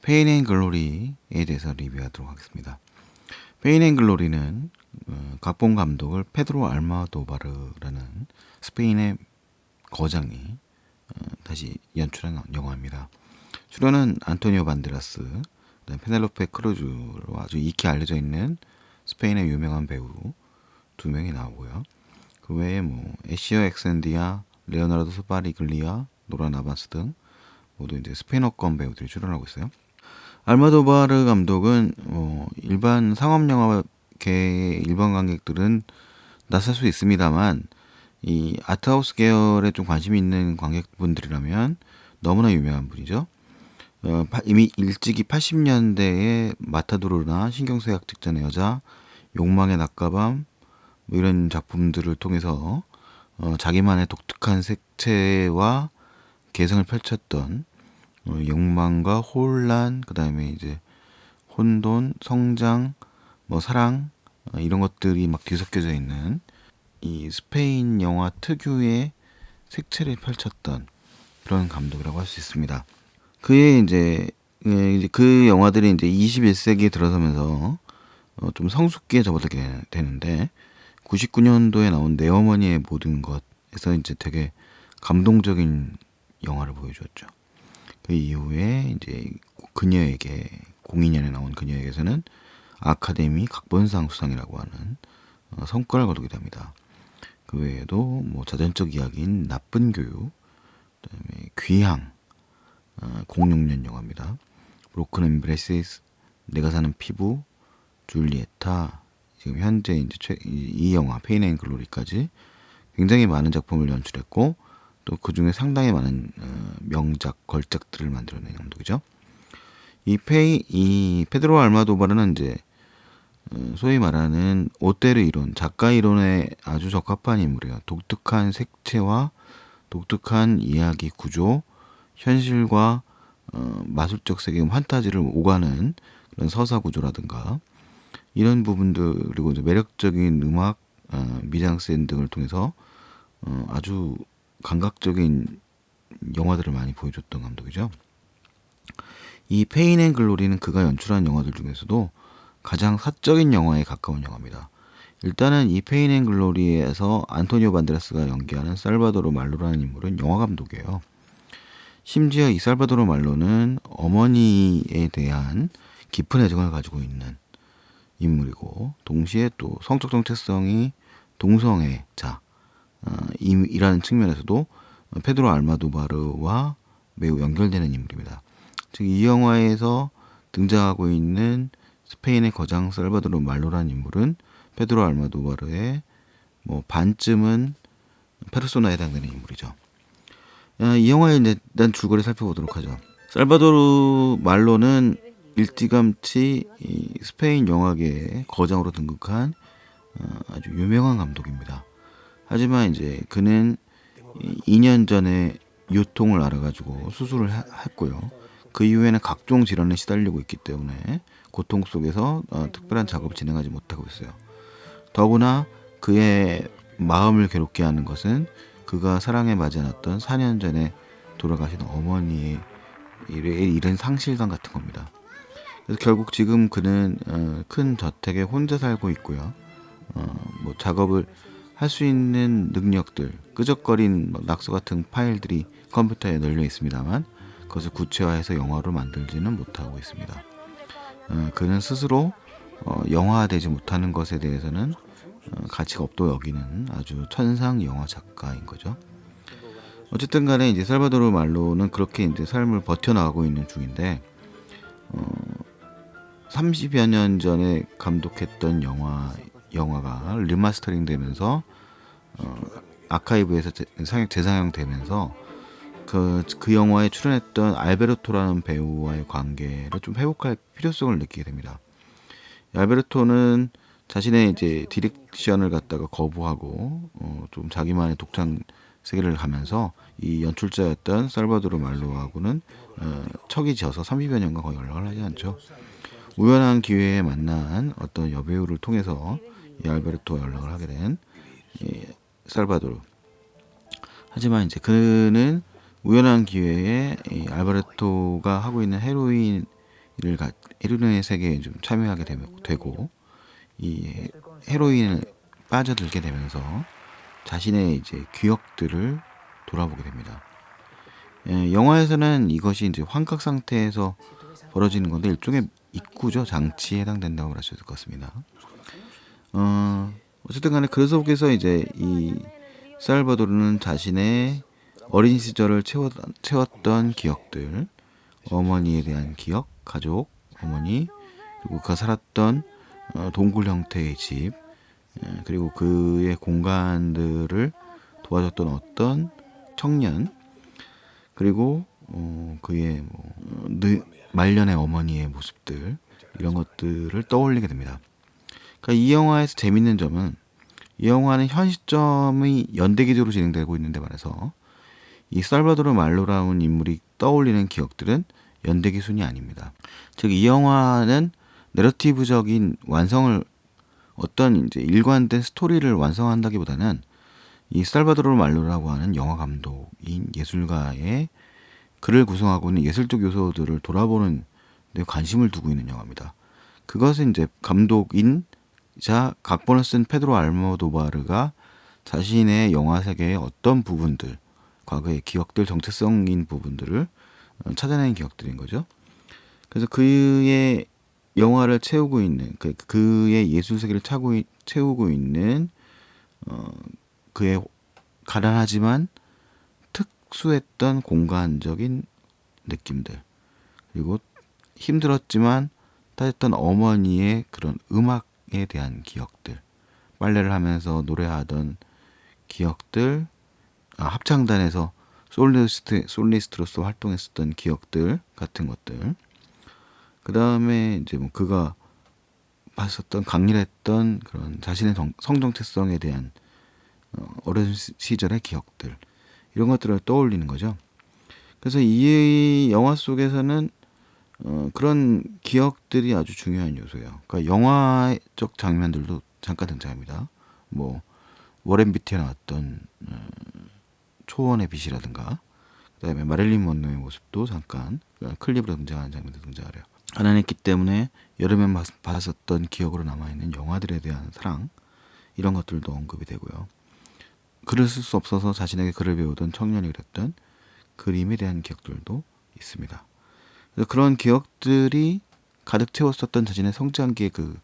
페인 앤 글로리에 대해서 리뷰하도록 하겠습니다. 페인 앤 글로리는 각본 감독을 페드로 알모도바르라는 스페인의 거장이 다시 연출한 영화입니다. 출연은 안토니오 반데라스, 페넬로페 크루즈로 아주 익히 알려져 있는 스페인의 유명한 배우 두 명이 나오고요. 그 외에 애시어 엑센디아, 레오나르도 스파리글리아, 노라 나바스 등 모두 이제 스페인어권 배우들이 출연하고 있어요. 알모도바르 감독은 일반 상업 영화계의 일반 관객들은 낯설 수 있습니다만 이 아트하우스 계열에 좀 관심이 있는 관객분들이라면 너무나 유명한 분이죠. 이미 일찍이 80년대에 마타도르나 신경쇠약 직전의 여자, 욕망의 낮가밤 이런 작품들을 통해서 자기만의 독특한 색채와 개성을 펼쳤던 욕망과 혼란, 그 다음에 이제 혼돈, 성장, 사랑 이런 것들이 막 뒤섞여져 있는 이 스페인 영화 특유의 색채를 펼쳤던 그런 감독이라고 할 수 있습니다. 그의 이제 그 영화들이 이제 21세기에 들어서면서 좀 성숙기에 접어들게 되는데 99년도에 나온 내 어머니의 모든 것에서 이제 되게 감동적인 영화를 보여주었죠. 그 이후에 이제 그녀에게 02년에 나온 그녀에게서는 아카데미 각본상 수상이라고 하는 성과를 거두게 됩니다. 그 외에도 자전적 이야기인 나쁜 교육, 그다음에 귀향, 06년 영화입니다. 브로큰 엠브레시스, 내가 사는 피부, 줄리에타, 지금 현재 이제 이 영화 페인 앤 글로리까지 굉장히 많은 작품을 연출했고 또 그 중에 상당히 많은 명작 걸작들을 만들어낸 감독이죠. 이 페드로 알모도바르는 이제 소위 말하는 오테르 이론, 작가 이론에 아주 적합한 인물이에요. 독특한 색채와 독특한 이야기 구조, 현실과 마술적 세계 판타지를 오가는 그런 서사 구조라든가 이런 부분들, 그리고 이제 매력적인 음악, 미장센 등을 통해서 아주 감각적인 영화들을 많이 보여줬던 감독이죠. 이 페인 앤 글로리는 그가 연출한 영화들 중에서도 가장 사적인 영화에 가까운 영화입니다. 일단은 이 페인 앤 글로리에서 안토니오 반데라스가 연기하는 살바도르 말로라는 인물은 영화 감독이에요. 심지어 이 살바도르 말로는 어머니에 대한 깊은 애정을 가지고 있는 인물이고 동시에 또 성적 정체성이 동성애자 이라는 측면에서도 페드로 알모도바르와 매우 연결되는 인물입니다. 즉 이 영화에서 등장하고 있는 스페인의 거장 살바도르 말로라는 인물은 페드로 알모도바르의 반쯤은 페르소나에 해당되는 인물이죠. 이 영화의 일단 줄거리 살펴보도록 하죠. 살바도르 말로는 일찌감치 스페인 영화계의 거장으로 등극한 아주 유명한 감독입니다. 하지만 이제 그는 2년 전에 요통을 앓아가지고 수술을 했고요. 그 이후에는 각종 질환에 시달리고 있기 때문에 고통 속에서 특별한 작업을 진행하지 못하고 있어요. 더구나 그의 마음을 괴롭게 하는 것은 그가 사랑에 맞지 않았던 4년 전에 돌아가신 어머니의 이런 상실감 같은 겁니다. 그래서 결국 지금 그는 큰 저택에 혼자 살고 있고요. 작업을 할 수 있는 능력들, 끄적거린 낙서 같은 파일들이 컴퓨터에 널려 있습니다만 그것을 구체화해서 영화로 만들지는 못하고 있습니다. 그는 스스로 영화화되지 못하는 것에 대해서는 가치가 없다고 여기는 아주 천상 영화 작가인 거죠. 어쨌든 간에 이제 살바도르 말로는 그렇게 이제 삶을 버텨나가고 있는 중인데 30여 년 전에 감독했던 영화가 리마스터링 되면서 아카이브에서 재상영 되면서 그 영화에 출연했던 알베르토라는 배우와의 관계를 좀 회복할 필요성을 느끼게 됩니다. 알베르토는 자신의 이제 디렉션을 갖다가 거부하고 좀 자기만의 독창 세계를 가면서 이 연출자였던 살바도르 말로하고는 척이 져서 30여 년간 거의 연락을 하지 않죠. 우연한 기회에 만난 어떤 여배우를 통해서 이 알베르토와 연락을 하게 된 살바도르. 하지만 이제 그는 우연한 기회에 이 알베르토가 하고 있는 헤로인 헤로인의 세계에 좀 참여하게 되고 이 헤로인에 빠져들게 되면서 자신의 이제 기억들을 돌아보게 됩니다. 영화에서는 이것이 이제 환각 상태에서 벌어지는 건데 일종의 입구죠. 장치에 해당된다고 할 수 있을 것 같습니다. 어쨌든 간에 그 속에서 이제 이 살바도르는 자신의 어린 시절을 채웠던 기억들, 어머니에 대한 기억, 가족, 어머니, 그리고 그가 살았던 동굴 형태의 집, 그리고 그의 공간들을 도와줬던 어떤 청년, 그리고 그의 말년의 어머니의 모습들, 이런 것들을 떠올리게 됩니다. 그러니까 이 영화에서 재밌는 점은 이 영화는 현 시점이 연대기적으로 진행되고 있는데 말해서 이 살바도르 말로라는 인물이 떠올리는 기억들은 연대기 순이 아닙니다. 즉 이 영화는 내러티브적인 완성을 어떤 이제 일관된 스토리를 완성한다기보다는 이 살바도르 말로라고 하는 영화 감독인 예술가의 그를 구성하고 있는 예술적 요소들을 돌아보는 데 관심을 두고 있는 영화입니다. 그것은 이제 감독인자 각본을 쓴 페드로 알모도바르가 자신의 영화 세계의 어떤 부분들, 과거의 기억들, 정체성인 부분들을 찾아내는 기억들인 거죠. 그래서 그의 영화를 채우고 있는 그의 예술 세계를 채우고 있는 그의 가난하지만 특수했던 공간적인 느낌들, 그리고 힘들었지만 따뜻한 어머니의 그런 음악에 대한 기억들, 빨래를 하면서 노래하던 기억들, 합창단에서 솔리스트로서 활동했었던 기억들 같은 것들, 그 다음에 이제 뭐 그가 봤었던 강렬했던 그런 자신의 성정체성에 대한 어린 시절의 기억들, 이런 것들을 떠올리는 거죠. 그래서 이 영화 속에서는 그런 기억들이 아주 중요한 요소예요. 그러니까 영화적 장면들도 잠깐 등장합니다. 뭐 워렌 비티에 나왔던 초원의 빛이라든가, 그다음에 마릴린 먼로의 모습도 잠깐 클립으로 등장하는 장면도 등장을 해요. 가난했기 때문에 여름에 받았었던 기억으로 남아있는 영화들에 대한 사랑, 이런 것들도 언급이 되고요. 글을 쓸 수 없어서 자신에게 글을 배우던 청년이 그렸던 그림에 대한 기억들도 있습니다. 그래서 그런 기억들이 가득 채웠었던 자신의 성장기의 그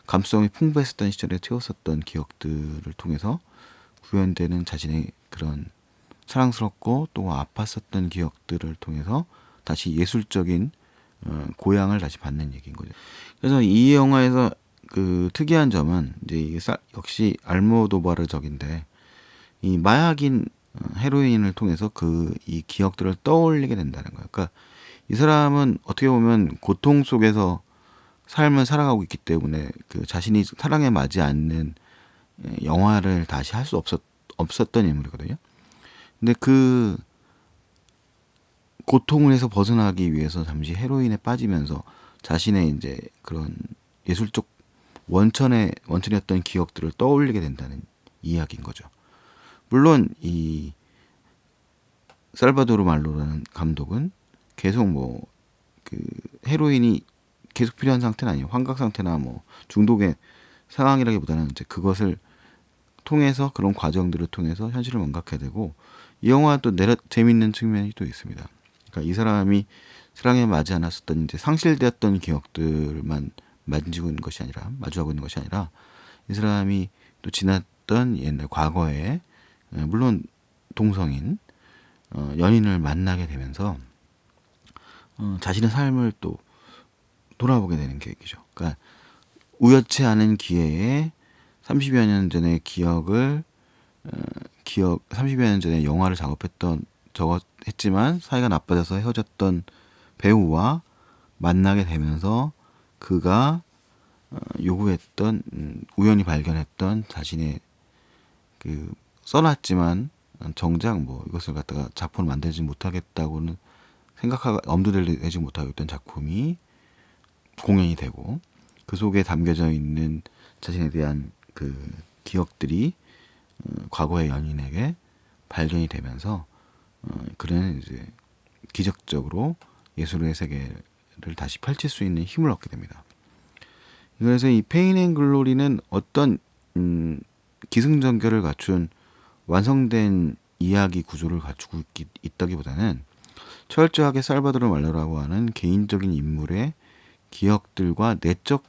감성이 풍부했었던 시절에 채웠었던 기억들을 통해서 구현되는 자신의 그런 사랑스럽고 또 아팠었던 기억들을 통해서 다시 예술적인 고향을 다시 받는 얘기인 거죠. 그래서 이 영화에서 그 특이한 점은 이제 이게 역시 알모도바르적인데, 이 마약인 헤로인을 통해서 이 기억들을 떠올리게 된다는 거예요. 그러니까 이 사람은 어떻게 보면 고통 속에서 삶을 살아가고 있기 때문에 그 자신이 사랑에 맞지 않는 영화를 다시 할 수 없었던 인물이거든요. 근데 그 고통을 해서 벗어나기 위해서 잠시 헤로인에 빠지면서 자신의 이제 그런 예술적 원천이었던 기억들을 떠올리게 된다는 이야기인 거죠. 물론 이 살바도르 말로라는 감독은 계속 뭐 그 헤로인이 계속 필요한 상태는 아니에요. 환각 상태나 뭐 중독의 상황이라기보다는 이제 그것을 통해서, 그런 과정들을 통해서 현실을 망각해야 되고, 이 영화 또 재밌는 측면이 또 있습니다. 그러니까 이 사람이 사랑에 맞지 않았었던 이제 상실되었던 기억들만 마주하고 있는 것이 아니라 이 사람이 또 지났던 옛날 과거에 물론 동성인 연인을 만나게 되면서 자신의 삶을 또 돌아보게 되는 계획이죠. 그러니까 우연치 않은 기회에 30여 년 전의 30여 년 전에 영화를 했지만 사이가 나빠져서 헤어졌던 배우와 만나게 되면서 그가 요구했던 우연히 발견했던 자신의 그 써놨지만 정작 뭐 이것을 갖다가 작품을 만들지 못하겠다고는 엄두를 내지 못하고 있던 작품이 공연이 되고, 그 속에 담겨져 있는 자신에 대한 그 기억들이 과거의 연인에게 발견이 되면서 그는 이제 기적적으로 예술의 세계를 다시 펼칠 수 있는 힘을 얻게 됩니다. 그래서 이 페인 앤 글로리는 어떤 기승전결을 갖춘 완성된 이야기 구조를 갖추고 있다기보다는 철저하게 살바도르 말로라고 하는 개인적인 인물의 기억들과 내적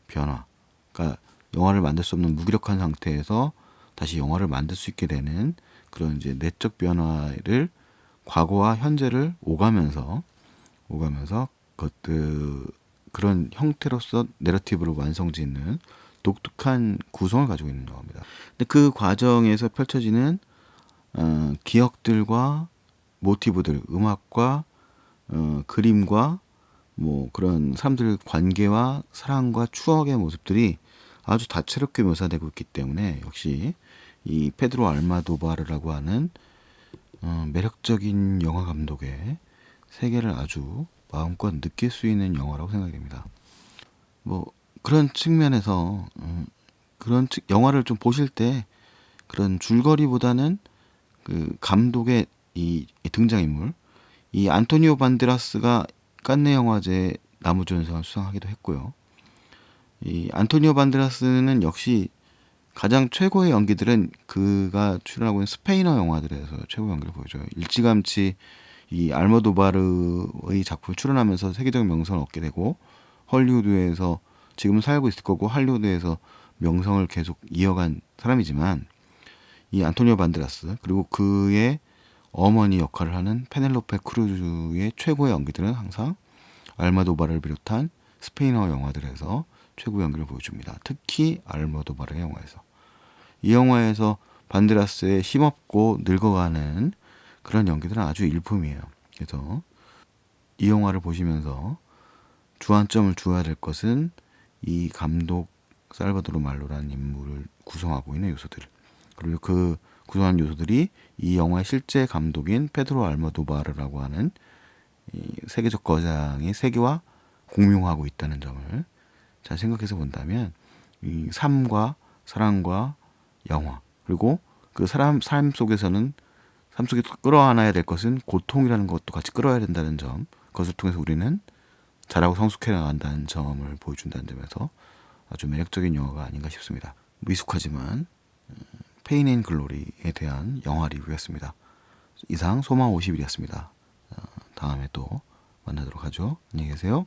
변화, 그러니까 영화를 만들 수 없는 무기력한 상태에서 다시 영화를 만들 수 있게 되는 그런 이제 내적 변화를 과거와 현재를 오가면서 그런 형태로서 내러티브를 완성짓는 독특한 구성을 가지고 있는 영화입니다. 근데 그 과정에서 펼쳐지는 기억들과 모티브들, 음악과 그림과 뭐 그런 사람들의 관계와 사랑과 추억의 모습들이 아주 다채롭게 묘사되고 있기 때문에 역시 이 페드로 알모도바르라고 하는 매력적인 영화 감독의 세계를 아주 마음껏 느낄 수 있는 영화라고 생각이 됩니다. 뭐 그런 측면에서 영화를 좀 보실 때 그런 줄거리보다는 그 감독의 이 등장인물, 이 안토니오 반데라스가 칸네 영화제 남우주연상을 수상하기도 했고요. 이 안토니오 반데라스는 역시 가장 최고의 연기들은 그가 출연하고 있는 스페인어 영화들에서 최고의 연기를 보여줘요. 일찌감치 이 알모도바르의 작품에 출연하면서 세계적 명성을 얻게 되고 헐리우드에서 지금은 살고 있을 거고 할리우드에서 명성을 계속 이어간 사람이지만 이 안토니오 반데라스 그리고 그의 어머니 역할을 하는 페넬로페 크루즈의 최고의 연기들은 항상 알모도바르를 비롯한 스페인어 영화들에서 최고의 연기를 보여줍니다. 특히 알모도바르의 영화에서. 이 영화에서 반데라스의 힘없고 늙어가는 그런 연기들은 아주 일품이에요. 그래서 이 영화를 보시면서 주안점을 두어야 될 것은 이 감독 살바도르 말로라는 인물을 구성하고 있는 요소들, 그리고 그 구성한 요소들이 이 영화의 실제 감독인 페드로 알모도바르라고 하는 이 세계적 거장의 세계와 공명하고 있다는 점을 잘 생각해서 본다면 이 삶과 사랑과 영화, 그리고 그 삶 속에서는 삶 속에 끌어안아야 될 것은 고통이라는 것도 같이 끌어야 된다는 점, 그것을 통해서 우리는 잘하고 성숙해 나간다는 점을 보여준다는 점에서 아주 매력적인 영화가 아닌가 싶습니다. 미숙하지만 페인 앤 글로리에 대한 영화 리뷰였습니다. 이상 소망 50일이었습니다. 다음에 또 만나도록 하죠. 안녕히 계세요.